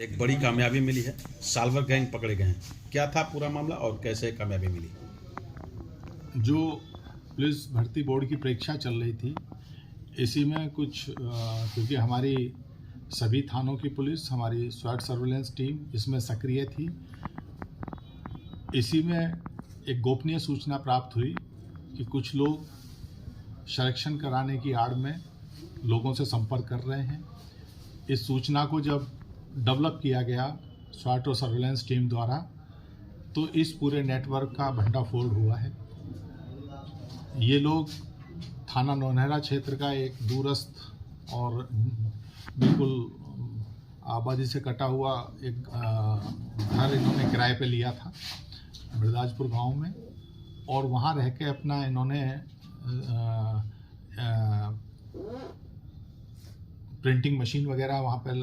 एक बड़ी कामयाबी मिली है, साल्वर गैंग पकड़े गए हैं। क्या था पूरा मामला और कैसे कामयाबी मिली? जो पुलिस भर्ती बोर्ड की परीक्षा चल रही थी, इसी में कुछ क्योंकि हमारी सभी थानों की पुलिस, हमारी स्वाट सर्विलेंस टीम इसमें सक्रिय थी। इसी में एक गोपनीय सूचना प्राप्त हुई कि कुछ लोग संरक्षण कराने की आड़ में लोगों से संपर्क कर रहे हैं। इस सूचना को जब डेवलप किया गया स्वाट और सर्विलेंस टीम द्वारा, तो इस पूरे नेटवर्क का भंडाफोड़ हुआ है। ये लोग थाना नौनहरा क्षेत्र का एक दूरस्थ और बिल्कुल आबादी से कटा हुआ एक घर इन्होंने किराए पे लिया था बृहदाजपुर गांव में, और वहाँ रह के अपना इन्होंने प्रिंटिंग मशीन वगैरह वहाँ पर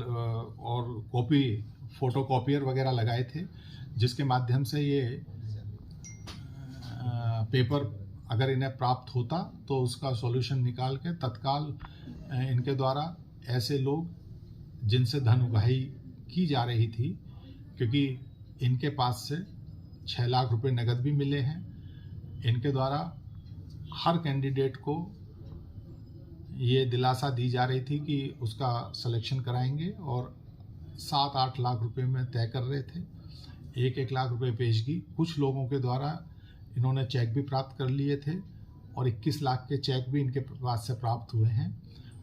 और फ़ोटो कॉपियर वगैरह लगाए थे, जिसके माध्यम से ये पेपर अगर इन्हें प्राप्त होता तो उसका सॉल्यूशन निकाल के तत्काल इनके द्वारा ऐसे लोग जिनसे धन उगाही की जा रही थी, क्योंकि इनके पास से 6 लाख रुपए नगद भी मिले हैं, इनके द्वारा हर कैंडिडेट को ये दिलासा दी जा रही थी कि उसका सिलेक्शन कराएंगे, और 7-8 लाख रुपए में तय कर रहे थे। 1-1 लाख रुपए पेशगी। कुछ लोगों के द्वारा इन्होंने चेक भी प्राप्त कर लिए थे, और 21 लाख के चेक भी इनके पास से प्राप्त हुए हैं।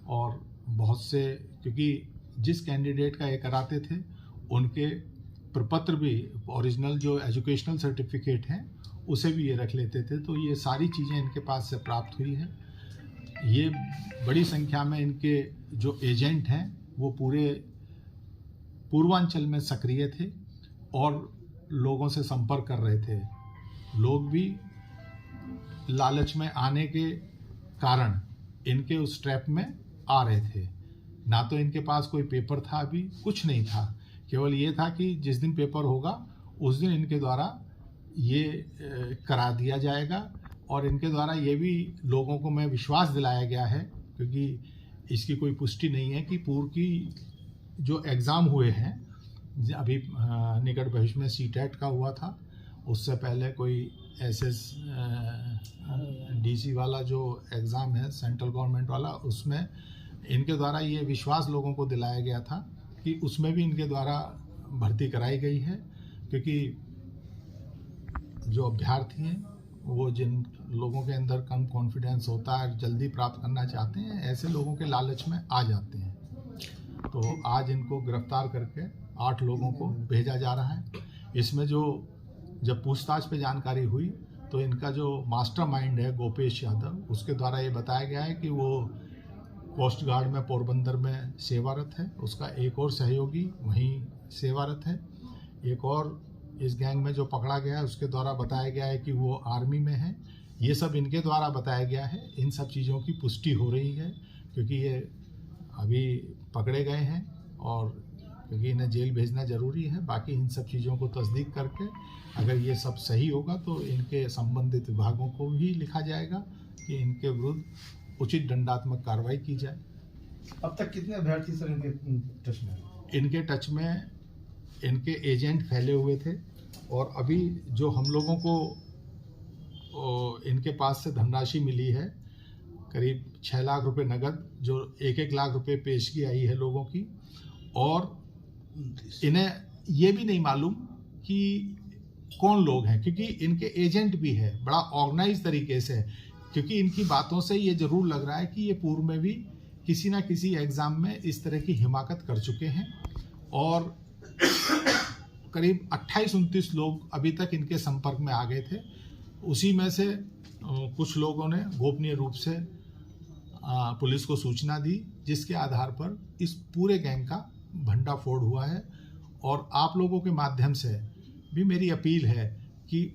और बहुत से, क्योंकि जिस कैंडिडेट का ये कराते थे उनके प्रपत्र भी, ओरिजिनल जो एजुकेशनल सर्टिफिकेट हैं उसे भी ये रख लेते थे। तो ये सारी चीज़ें इनके पास से प्राप्त हुई है। ये बड़ी संख्या में इनके जो एजेंट हैं वो पूरे पूर्वांचल में सक्रिय थे और लोगों से संपर्क कर रहे थे। लोग भी लालच में आने के कारण इनके उस ट्रैप में आ रहे थे। ना तो इनके पास कोई पेपर था, अभी कुछ नहीं था, केवल ये था कि जिस दिन पेपर होगा उस दिन इनके द्वारा ये करा दिया जाएगा। और इनके द्वारा ये भी लोगों को मैं विश्वास दिलाया गया है, क्योंकि इसकी कोई पुष्टि नहीं है कि पूर्व की जो एग्ज़ाम हुए हैं, अभी निकट भविष्य में सीटेट का हुआ था, उससे पहले कोई डीसी वाला जो एग्ज़ाम है सेंट्रल गवर्नमेंट वाला, उसमें इनके द्वारा ये विश्वास लोगों को दिलाया गया था कि उसमें भी इनके द्वारा भर्ती कराई गई है। क्योंकि जो अभ्यर्थी हैं वो जिन लोगों के अंदर कम कॉन्फिडेंस होता है, जल्दी प्राप्त करना चाहते हैं, ऐसे लोगों के लालच में आ जाते हैं। तो आज इनको गिरफ्तार करके 8 लोगों को भेजा जा रहा है। इसमें जब पूछताछ पे जानकारी हुई तो इनका जो मास्टरमाइंड है गोपेश यादव, उसके द्वारा ये बताया गया है कि वो कोस्ट गार्ड में पोरबंदर में सेवारत है, उसका एक और सहयोगी वहीं सेवारत है। एक और इस गैंग में जो पकड़ा गया है उसके द्वारा बताया गया है कि वो आर्मी में है। ये सब इनके द्वारा बताया गया है। इन सब चीज़ों की पुष्टि हो रही है, क्योंकि ये अभी पकड़े गए हैं और क्योंकि इन्हें जेल भेजना ज़रूरी है। बाकी इन सब चीज़ों को तस्दीक करके अगर ये सब सही होगा तो इनके संबंधित विभागों को भी लिखा जाएगा कि इनके विरुद्ध उचित दंडात्मक कार्रवाई की जाए। अब तक कितने अभ्यर्थी सर इनके टच में? इनके टच में इनके एजेंट फैले हुए थे, और अभी जो हम लोगों को इनके पास से धनराशि मिली है करीब 6 लाख रुपए नगद, जो 1-1 लाख रुपए पेशगी आई है लोगों की। और इन्हें ये भी नहीं मालूम कि कौन लोग हैं, क्योंकि इनके एजेंट भी है बड़ा ऑर्गेनाइज तरीके से। क्योंकि इनकी बातों से ये ज़रूर लग रहा है कि ये पूर्व में भी किसी ना किसी एग्ज़ाम में इस तरह की हिमाकत कर चुके हैं। और करीब 28-29 लोग अभी तक इनके संपर्क में आ गए थे। उसी में से कुछ लोगों ने गोपनीय रूप से पुलिस को सूचना दी, जिसके आधार पर इस पूरे गैंग का भंडाफोड़ हुआ है। और आप लोगों के माध्यम से भी मेरी अपील है कि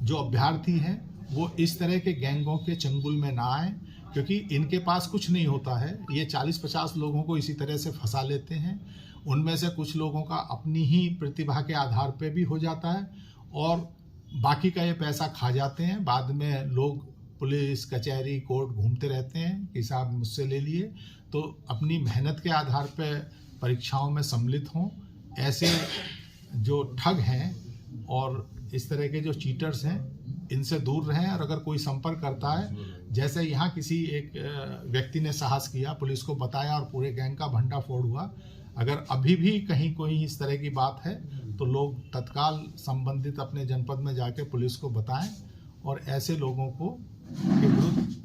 जो अभ्यर्थी हैं वो इस तरह के गैंगों के चंगुल में ना आए, क्योंकि इनके पास कुछ नहीं होता है। ये 40-50 लोगों को इसी तरह से फंसा लेते हैं। उनमें से कुछ लोगों का अपनी ही प्रतिभा के आधार पे भी हो जाता है, और बाकी का ये पैसा खा जाते हैं। बाद में लोग पुलिस कचहरी कोर्ट घूमते रहते हैं कि साहब मुझसे ले लिए। तो अपनी मेहनत के आधार पे परीक्षाओं में सम्मिलित हों, ऐसे जो ठग हैं और इस तरह के जो चीटर्स हैं इनसे दूर रहें। और अगर कोई संपर्क करता है, जैसे यहाँ किसी एक व्यक्ति ने साहस किया, पुलिस को बताया और पूरे गैंग का भंडाफोड़ हुआ, अगर अभी भी कहीं कोई इस तरह की बात है तो लोग तत्काल संबंधित अपने जनपद में जाके पुलिस को बताएं और ऐसे लोगों को के विरुद्ध